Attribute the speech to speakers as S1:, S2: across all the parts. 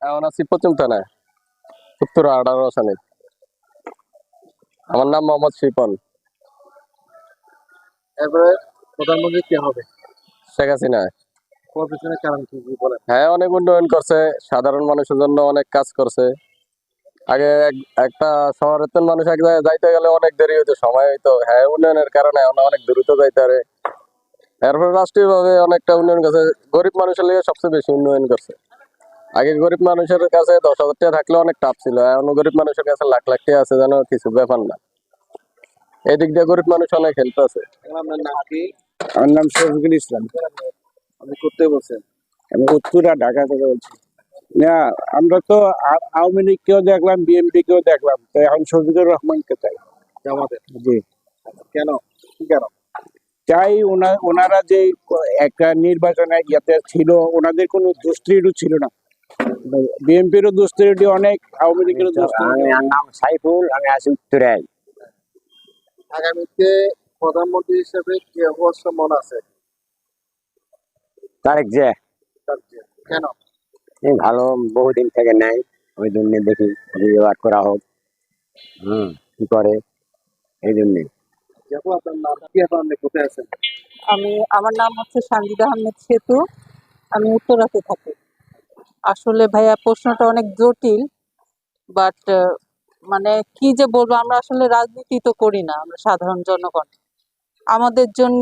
S1: এখন আছি পশ্চিম থানায়, উত্তর 18 সালে। আমার নাম মোহাম্মদ শিপন।
S2: এরপরে প্রধানমন্ত্রী কে হবে?
S1: শেখ হাসিনা।
S2: ওর পিছনে কারণ কি কি বলেন?
S1: হ্যাঁ, অনেক উন্নয়ন করছে, সাধারণ মানুষের জন্য অনেক কাজ করছে। আগে একটা শহরের তো মানুষ এক জায়গায় যাইতে গেলে অনেক দেরি হইতো, সময় হইতো। হ্যাঁ, উন্নয়নের কারণে এখন অনেক দ্রুত যাইতে পারে। এরপর রাষ্ট্রীয় ভাবে অনেকটা উন্নয়ন করছে, গরিব মানুষের লিগে সবচেয়ে বেশি উন্নয়ন করছে। আগে গরিব মানুষের কাছে 10,000 টাকা থাকলে অনেক টাফ ছিল, এখন গরিব মানুষের কাছে লাখ লাখ টাকা আছে, যেন কিছু ব্যাপার না। এই দিক দিয়ে গরিব মানুষ অনেক হেল্প আছে।
S2: আপনার নাম কি?
S3: আমার নাম শফিকুল ইসলাম।
S2: আপনি করতে বলছেন?
S3: আমি উত্তরা ঢাকা থেকে বলছি। না, আমরা তো আওয়ামী লীগকেও দেখলাম, বিএনপি কেও দেখলাম, তো এখন শফিকুর রহমানকে চাই।
S2: জামাতে?
S3: জি,
S2: কেন, কি কারণ?
S3: চাই। ওনারা যে একটা নির্বাচনে ইয়াতে ছিল, ওনাদের কোনো দুষ্কৃতি ছিল না। বিএনপিরও দুষ্কৃতি অনেক, আওয়ামী লীগেরও দুষ্কৃতি।
S4: আমার নাম সাইফুল, আমি আছি উত্তরায়।
S2: আগামীতে প্রধানমন্ত্রী হিসেবে কে হওয়ার সম্ভাবনা আছে?
S4: তারেক যে
S2: কেন?
S4: ভালো, বহুদিন থেকে নাই, ওই জন্য দেখি রিওয়ার্ড করা হোক। কি করে এই জন্যে।
S2: দেখো, আপনার নাম কি? আপনি কোথায় আছেন?
S5: আমার নাম হচ্ছে সানজিদা আহমেদ সেতু। আমি উত্তরাতে থাকি। আসলে ভাইয়া প্রশ্নটা অনেক জটিল, বাট মানে কি যে বলবো, আমরা আসলে রাজনীতি তো করি না, আমরা সাধারণ জনগণ। আমাদের জন্য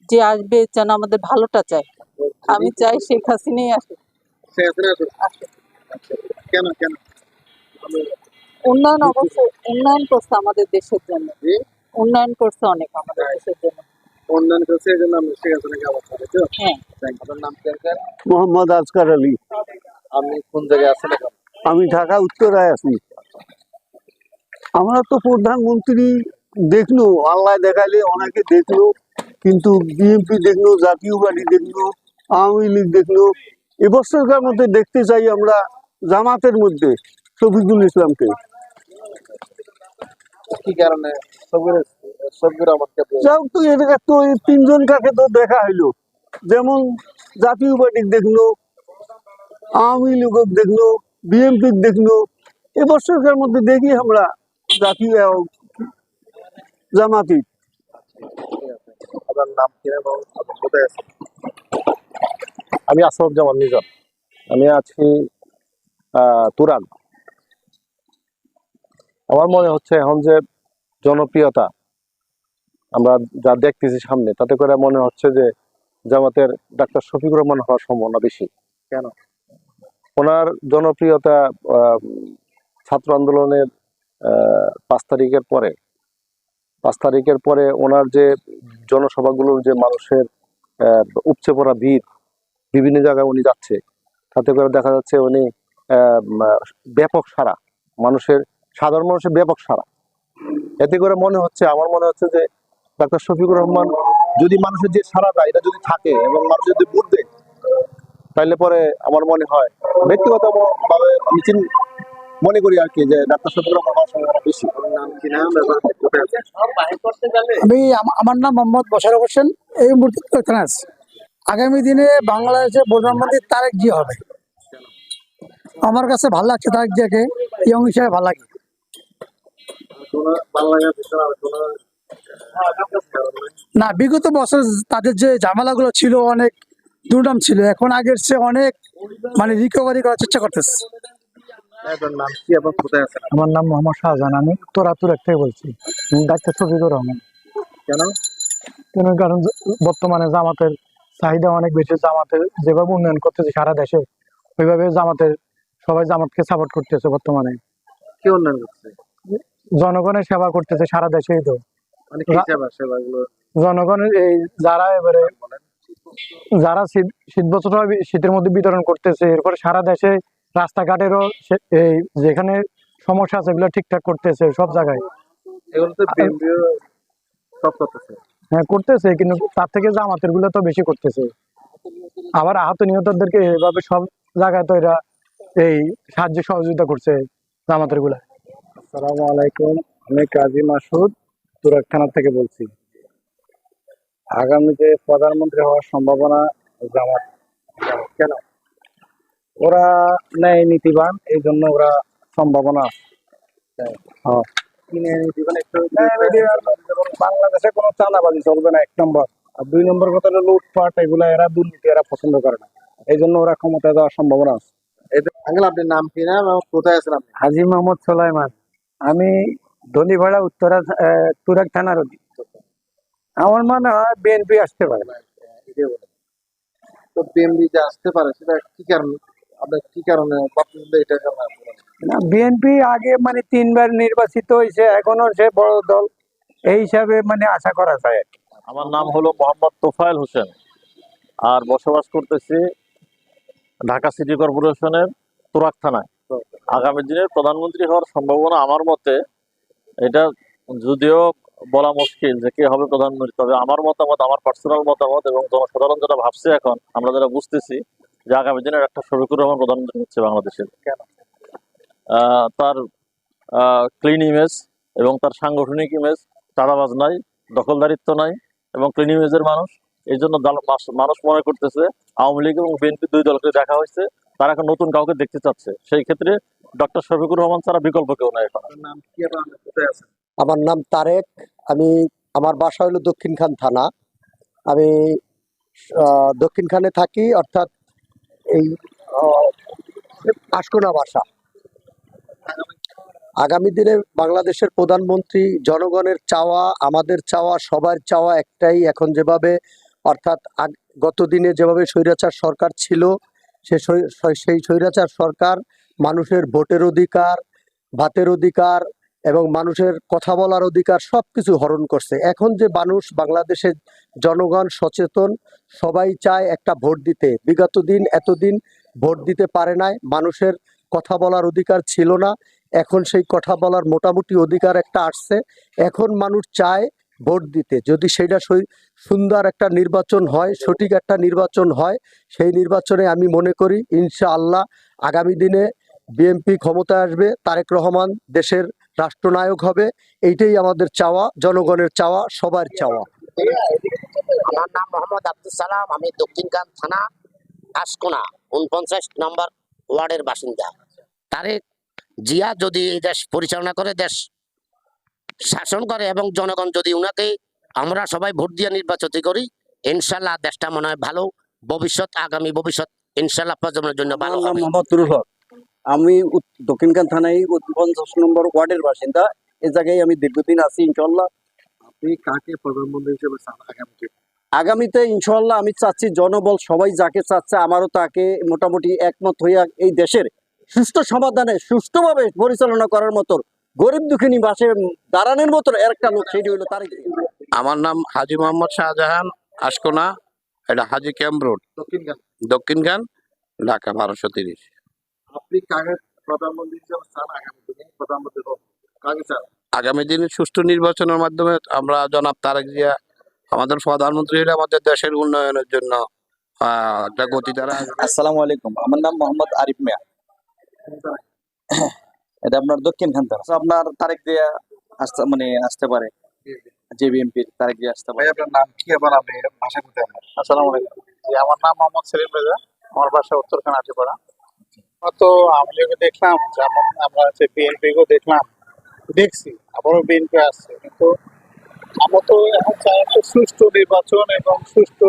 S5: যে আসবে যেন আমাদের ভালোটা চায়। আমি চাই শেখ হাসিনাই আসুক।
S2: আচ্ছা, কেন কেন?
S5: উন্নয়ন অবশ্যই উন্নয়ন করছে আমাদের দেশের জন্য, উন্নয়ন করছে অনেক আমাদের দেশের জন্য।
S2: উন্নয়ন করছে, এই জন্য আমি ঠিক আছে নাকি আবার তাই তো?
S5: হ্যাঁ।
S2: আপনার নাম কি আছে?
S3: মোহাম্মদ আজকার আলী।
S2: আপনি কোন জায়গায় আছেন এখন?
S3: আমি ঢাকা উত্তরায় আছি। আমরা তো প্রধানমন্ত্রী দেখলো, আল্লাহ দেখাইলে অনেকে দেখলো, কিন্তু বিএনপি দেখলো, জাতীয় পার্টি দেখলো, আওয়ামী লীগ দেখলো। এবছরকার মধ্যে দেখতে চাই আমরা জামাতের মধ্যে শফিকুল ইসলামকে।
S2: কি কারণে? সবগুলো আমাকে
S3: যাও তো, এদের তো এই তিনজন কাকে তো দেখা হইলো, যেমন জাতীয় পার্টি দেখলো, আওয়ামী লীগ দেখলো, বিএনপি দেখলো। এবছরকার মধ্যে দেখি আমরা জাতীয় জামাতি।
S2: আপনার নাম কি এবং আপনি কোথায় আছেন?
S1: আমি আসাদুজ্জামান নিজাম। আমি আছি তুরাগ। আমার মনে হচ্ছে এখন যে জনপ্রিয়তা আমরা যা দেখতেছি সামনে, তাতে করে মনে হচ্ছে যে জামাতের ডাক্তার শফিকুর রহমান হওয়ার সম্ভাবনা বেশি।
S2: কেন?
S1: ওনার জনপ্রিয়তা ছাত্র আন্দোলনের 5 তারিখের পরে 5 তারিখের পরে ওনার যে জনসভাগুলোর যে মানুষের উপচে পড়া ভিড়, বিভিন্ন জায়গায় উনি যাচ্ছে, তাতে করে দেখা যাচ্ছে উনি ব্যাপক সাড়া, মানুষের সাধারণ মানুষের ব্যাপক সাড়া। এতে করে মনে হচ্ছে, আমার মনে হচ্ছে যে ডাক্তার শফিকুর রহমান যদি মানুষের যে সাড়াটা এটা যদি থাকে এবং মানুষ যদি ভোট দেয়, তাইলে পরে আমার মনে হয়, ব্যক্তিগতভাবে আমি মনে করি আর কি, যে ডাক্তার শফিকুর রহমান হওয়ার সম্ভাবনা বেশি।
S2: নাম কি? নাম এবং আপনি কোথায় আছেন?
S6: আমার নাম মোহাম্মদ মোশাররফ হোসেন। এই মুহূর্তে এখানে আছি। আগামী দিনে বাংলাদেশের প্রধানমন্ত্রী তারেক জি হবে। আমার কাছে ভালো লাগছে তারেক জিয়াকে, ইয়ং হিসেবে ভালো লাগে।
S2: বাংলাদেশের ভিতরে আর কোনো
S6: না, বিগত বছর তাদের যে ঝামেলাগুলো ছিল অনেক দুর্নাম ছিল, এখন আগের চেয়ে অনেক মানে রিকভারি করার চেষ্টা করতেছে।
S2: আপনার নাম কি এবং কোথায় আছেন?
S6: আমার নাম মোহাম্মদ শাহজাহান, আমি উত্তরাতুর থেকে বলছি। ডাক্তার শফিকুর রহমান।
S2: কেন?
S6: কারণ বর্তমানে জামাতের চাহিদা অনেক বেশি। জামাতের যেভাবে উন্নয়ন করতেছে সারা দেশে, ওইভাবে সবাই জামাতকে সাপোর্ট করতেছে। বর্তমানে
S2: কি উন্নয়ন করছে?
S6: জনগণের সেবা করতেছে সারা দেশেই। তো
S2: মানে কি সেবাগুলো?
S6: জনগণের এই যারা শীত বস্ত্র শীতের মধ্যে বিতরণ করতেছে, এরপরে সারা দেশে রাস্তাঘাটেরও এই যেখানে সমস্যা আছে এগুলো ঠিকঠাক করতেছে সব জায়গায়।
S2: এগুলো তো বিএনপিও সব করতেছে।
S6: হ্যাঁ, করতেছে, কিন্তু তার থেকে জামাতের গুলো তো বেশি করতেছে। আবার আহত নিহতদেরকে এভাবে সব জায়গায় তো এরা এই সাহায্য সহযোগিতা করছে জামাতের গুলা।
S3: আসসালামু আলাইকুম, আমি কাজী মাসুদ তুরাগ থানা থেকে বলছি। আগামীতে প্রধানমন্ত্রী হওয়ার সম্ভাবনা জামাত।
S2: কেন? ওরা ন্যায় নীতিবান, এই জন্য ওরা সম্ভাবনা আছে।
S1: হ্যাঁ।
S2: কি ন্যায় নীতিবান? একটু যেমন বাংলাদেশে কোনো চাঁদাবাজি চলবে না, 1 নম্বর। আর 2 নম্বর কথা হলো লুটপাট, এগুলা এরা দুর্নীতি এরা পছন্দ করে না, এই জন্য ওরা ক্ষমতায় যাওয়ার সম্ভাবনা আছে।
S1: আঙ্কেল আপনার নাম কি, না কোথায় আছেন আপনি?
S6: হাজি মোহাম্মদ সোলাইমান, আমি ধনীপাড়া উত্তরা তুরাগ থানার অধীন। আমার মনে হয় বিএনপি আসতে পারে।
S1: তো বিএনপি যে আসতে পারে সেটা কি কারণে, আপনার কি কারণে ভাবছেন যে এটা কারণে আসতে পারে?
S6: না, বিএনপি আগে মানে 3বার নির্বাচিত হয়েছে, এখনো সে বড় দল, এই হিসাবে মানে আশা করা যায়।
S7: আমার নাম হলো মোহাম্মদ তোফায়েল হোসেন, আর বসবাস করতেছি ঢাকা সিটি কর্পোরেশনের তুরাগ থানায়। আগামী দিনের প্রধানমন্ত্রী হওয়ার সম্ভাবনা আমার মতে, এটা যদিও বলা মুশকিল যে কে হবে প্রধানমন্ত্রী, তবে আমার মতামত, আমার পার্সোনাল মতামত এবং জনসাধারণ যেটা ভাবছে এখন, আমরা যারা বুঝতেছি যে আগামী দিনের একটা শফিকুর রহমান প্রধানমন্ত্রী হচ্ছে বাংলাদেশের। তার ক্লিন ইমেজ এবং তার সাংগঠনিক ইমেজ, চাঁদাবাজ নাই, দখলদারিত্ব নাই এবং ক্লিন ইমেজের মানুষ। এই জন্য মানুষ মনে করতেছে আওয়ামী লীগ এবং বিএনপি 2 দলকে দেখা হয়েছে, তারা এখন নতুন কাউকে দেখতে চাচ্ছে। সেই ক্ষেত্রে ডক্টর শফিকুর রহমান ছাড়া বিকল্প কেউ নাই এখন।
S1: আপনার নাম কি এবং আপনি কোথায় আছেন?
S8: আমার নাম তারেক, আমি আমার বাসা হলো দক্ষিণখান থানা। আমি দক্ষিণখানে থাকি, অর্থাৎ এই আশকোনা বাসা। আগামী দিনে বাংলাদেশের প্রধানমন্ত্রী, জনগণের চাওয়া, আমাদের চাওয়া, সবার চাওয়া একটাই, এখন যেভাবে অর্থাৎ গত দিনে যেভাবে স্বৈরাচার সরকার ছিল, সেই স্বৈরাচার সরকার মানুষের ভোটের অধিকার, ভাতের অধিকার এবং মানুষের কথা বলার অধিকার সব কিছু হরণ করছে। এখন যে মানুষ, বাংলাদেশের জনগণ সচেতন, সবাই চায় একটা ভোট দিতে। বিগত দিন এতদিন ভোট দিতে পারে নাই, মানুষের কথা বলার অধিকার ছিল না, এখন সেই কথা বলার মোটামুটি অধিকার একটা আসছে। এখন মানুষ চায় ভোট দিতে। যদি সেটা সুন্দর একটা নির্বাচন হয়, সঠিক একটা নির্বাচন হয়, সেই নির্বাচনে আমি মনে করি ইনশাআল্লাহ আগামী দিনে বিএনপি ক্ষমতায় আসবে, তারেক রহমান দেশের রাষ্ট্রনায়ক হবে। এইটাই আমাদের চাওয়া, জনগণের চাওয়া, সবার চাওয়া।
S9: আমার নাম মোহাম্মদ আব্দুল সালাম, আমি দক্ষিণখান থানা আশকোনা 49 নম্বর ওয়ার্ডের বাসিন্দা। তারেক জিয়া যদি এই দেশ পরিচালনা করে, দেশ শাসন করে এবং জনগণ যদি উনাকে আমরা সবাই ভোট দিয়ে নির্বাচিত করি, ইনশাল্লাহ দেশটা মনে হয় ভালো ভবিষ্যৎ, আগামী ভবিষ্যৎ ইনশাল্লাহ প্রজন্মের জন্য ভালো হবে।
S3: মোহাম্মদ তুরুল হক, আমি দক্ষিণখান থানায় 50 নম্বর ওয়ার্ডের বাসিন্দা। এই জায়গায় আমি দীর্ঘদিন আছি। ইনশাল্লাহ
S1: আপনি কাকে প্রধানমন্ত্রী হিসেবে চান আগামীতে?
S3: আগামীতে ইনশাল্লাহ আমি চাচ্ছি জনবল সবাই যাকে চাচ্ছে, আমারও তাকে মোটামুটি একমত হইয়া এই দেশের সুষ্ঠু সমাধানে সুষ্ঠুভাবে পরিচালনা করার মতো, গরিব দুঃখিনী বাসে দাঁড়ানোর মতো এর একটা লোক, সেটি হইলো তারেক।
S10: আমার নাম হাজি মোহাম্মদ শাহজাহান, আশকোনা, এটা হাজি ক্যাম্প রোড,
S1: দক্ষিণখান।
S10: দক্ষিণখান, ঢাকা 1230।
S1: আপনি কাকে প্রধানমন্ত্রী হিসেবে চান আগামী দিনে, প্রধানমন্ত্রী হোক কাকে চান?
S10: আগামী দিনে সুষ্ঠু নির্বাচনের মাধ্যমে আমরা জনাব তারেক জিয়া আমাদের প্রধানমন্ত্রী হলে আমাদের দেশের উন্নয়নের জন্য একটা গতি দ্বারা।
S2: আসসালামু আলাইকুম, আমার নাম মোহাম্মদ আরিফ মিয়া, এটা আপনার দক্ষিণখান থানা। আপনার তারেক জিয়া আসতে পারে, যে বিএনপির তারেক জিয়া আসতে পারে।
S1: আপনার নাম কি এবং আপনি ভাষা কোথায় আপনার?
S2: আসসালামু আলাইকুম, আমার নাম মোহাম্মদ সেলিম রেজা, আমার বাসা উত্তরখান আটিপাড়া। তো আওয়ামী লীগও দেখলাম, যেমন আমরা হচ্ছে বিএনপিকেও দেখছি, আবারও বিএনপি আসছে, কিন্তু আমরা তো এখন চাই একটা সুষ্ঠু নির্বাচন এবং সুষ্ঠু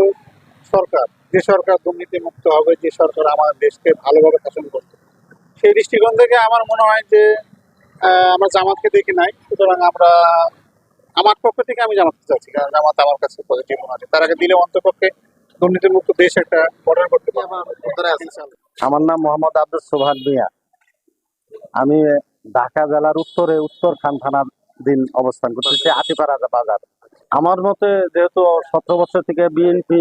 S2: সরকার, যে সরকার দুর্নীতি মুক্ত হবে, যে সরকার আমাদের দেশকে ভালোভাবে শাসন করবে। সেই দৃষ্টিকোণ থেকে আমার মনে হয় যে আমরা জামাতকে দেখি নাই, সুতরাং আমার পক্ষ থেকে আমি জামাতকে চাচ্ছি, কারণ জামাত আমার কাছে পজিটিভ মনে আছে। তার আগে দিলে অন্তপক্ষে দুর্নীতি মুক্ত দেশ একটা গঠন করতে পারবে।
S1: আমার নাম মোহাম্মদ আব্দুল সোবহান মিয়া, আমি ঢাকা জেলার উত্তরে উত্তরখান থানার দিন অবস্থান করতেছি, আটিপাড়া বাজার। আমার মতে যেহেতু 17 বছর থেকে বিএনপি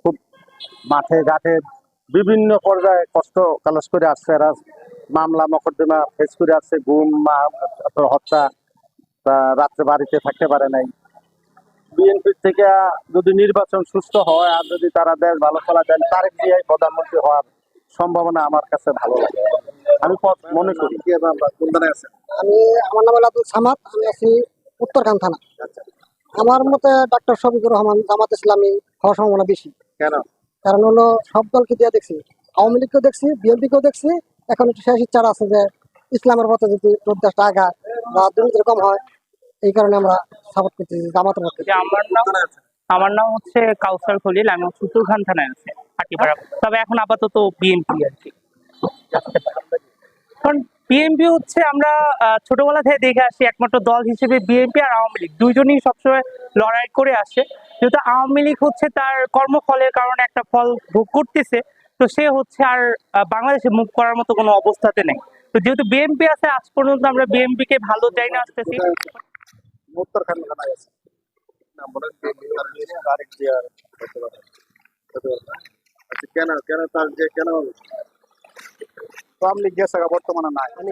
S1: খুব মাঠে ঘাটে বিভিন্ন পর্যায়ে কষ্ট কালাস করে আসছে, এরা মামলা মকদ্দমা ফেস করে আসছে, গুম, হত্যা, রাত্রে বাড়িতে থাকতে পারে নাই। বিএনপির থেকে যদি নির্বাচন সুস্থ হয় আর যদি তারা দেশ ভালো ফলা দেন, তারেক জিয়াই প্রধানমন্ত্রী হওয়ার সম্ভাবনা আমার কাছে ভালো লাগে, আমি মনে করি।
S6: আমি, আমার নাম আব্দুল সামাদ, আমি আছি উত্তরখান থানা। আমার মতে ডক্টর শফিকুর রহমান জামাত ইসলামী হওয়ার সম্ভাবনা বেশি।
S1: কেন?
S6: কারণ হলো সব দলকে দিয়ে দেখছি, আওয়ামী লীগকেও দেখছি, বিএনপিকেও দেখছি। এখন একটু শেষ ইচ্ছা আছে যে ইসলামের পথে যদি দেশটা আগায় বা দুর্নীতি কম হয়, এই কারণে আমরা সাপোর্ট করতেছি জামাতের পক্ষে।
S11: আমার নাম হচ্ছে কাউসার খলিল, আমি উত্তরখান থানায় আছি হাটিপাড়া। তবে এখন আপাতত বিএনপি আর কি। কারণ বিএনপি হচ্ছে আমরা ছোটবেলা থেকে দেখে আসি, একমাত্র দল হিসেবে বিএনপি আর আওয়ামী লীগ দুইজনই সবসময় লড়াই করে আসে। যেহেতু আওয়ামী লীগ হচ্ছে তার কর্মফলের কারণে একটা ফল ভোগ করতেছে, তো সে হচ্ছে আর বাংলাদেশে মুভ করার মতো কোনো অবস্থাতে নেই। তো যেহেতু বিএনপি আছে, আজ পর্যন্ত আমরা বিএনপি কে ভালো চাই না আসতেছি।
S2: উত্তরখান থানায় আছে। না বলেন তারেক জিয়ার হতে পারে। আচ্ছা, কেন তার যে কেন আওয়ামী লীগ গেছে বর্তমানে নাই?
S8: আমি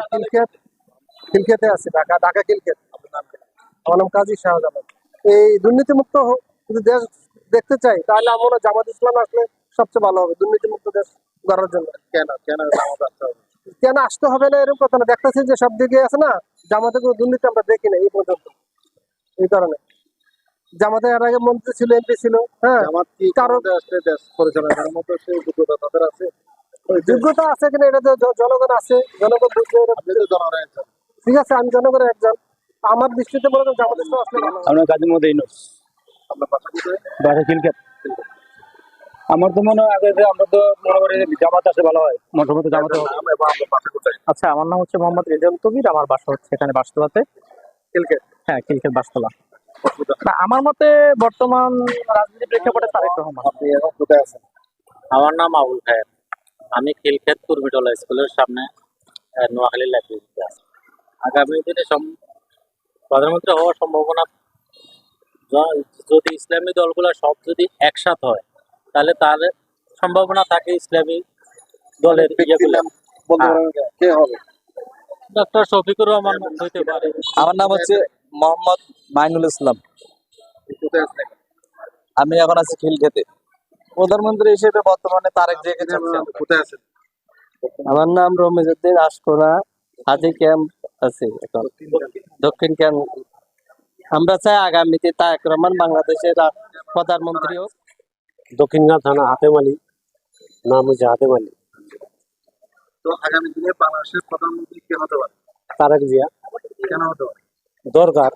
S8: খিলক্ষেতে আছি, ঢাকা খিলক্ষেত। আমার নাম কাজী শাহজালাল। এই দুর্নীতিমুক্ত যদি দেশ দেখতে চাই, তাহলে আমরা জামাত ইসলাম আসলে সবচেয়ে ভালো হবে দুর্নীতিমুক্ত দেশ গড়ার জন্য।
S2: কেন জামাত আসতে হবে?
S8: কেন আসতে হবে না এরকম কথা না, দেখতেছি যে সব দিকে আছে না, জামাতে কোনো দুর্নীতি আমরা দেখি না এই পর্যন্ত। এই কারণে জামাতে এর আগে মন্ত্রী ছিল, এমপি ছিল। হ্যাঁ,
S2: জামাত কি কারণে আসলে দেশ পরিচালনা করার মতো যোগ্যতা তাদের আছে?
S8: যোগ্যতা আছে কিনা এটা তো জনগণ আছে, জনগণ বুঝবে।
S2: আপনি তো জনগণের একজন।
S8: ঠিক আছে, আমি জনগণের একজন, আমার দৃষ্টিতে বলে জামাত ইসলাম আসলে ভালো হবে।
S3: আমরা কাজী মধ্যে ইনুস
S2: আপনার বাসা কোথায়?
S3: বাসা খিলক্ষেত। আমার তো মনে হয় আগে যে আমরা তো মনে করি জামাত আসলে ভালো হয়, মোটামুটি জামাতে হবে।
S2: আপনার বাসা কোথায়?
S11: আচ্ছা, আমার নাম হচ্ছে মোহাম্মদ রেজাউল কবির, আমার বাসা হচ্ছে এখানে বাসতলাতে।
S2: খিলক্ষেত।
S11: হ্যাঁ, খিলক্ষেত বাসতলা। না, আমার মতে বর্তমান রাজনীতি প্রেক্ষাপটে তারেক রহমান।
S2: আপনি এখন কোথায় আছেন?
S12: আমার নাম আবুল খায়ের, আমি খিলক্ষেত কুর্মিটোলা স্কুলের সামনে নোয়াখালী লাইব্রেরিতে আছি। আগামী দিনে প্রধানমন্ত্রী হওয়ার সম্ভাবনা, যদি ইসলামী দলগুলো সব যদি একসাথ হয়, তাহলে তার সম্ভাবনা থাকে ইসলামী দলের ইয়েগুলো।
S2: বলতে পারেন কে হবে?
S12: ডক্টর শফিকুর রহমান হইতে পারে।
S13: আমার নাম হচ্ছে মোহাম্মদ মাইনুল ইসলাম,
S2: কোথায় আছেন?
S13: আমি এখন আছি খিলক্ষেতে। প্রধানমন্ত্রী হিসেবে বর্তমানে তারেক জিয়াকে চাচ্ছি।
S2: কোথায় আছেন?
S8: আমার নাম রমিজউদ্দিন আশকোনা, হাজি ক্যাম্প আছে এখন, দক্ষিণ ক্যাম্প। আমরা চাই আগামীতে তারেক রহমান বাংলাদেশের প্রধানমন্ত্রী হোক।
S4: দক্ষিণগাঁ থানা হাতেম আলী, নাম হচ্ছে হাতেম আলী।
S2: তো আগামী দিনে বাংলাদেশের প্রধানমন্ত্রী কে হতে পারে?
S4: তারেক জিয়া
S2: কেন হতে পারে?
S4: দরকার।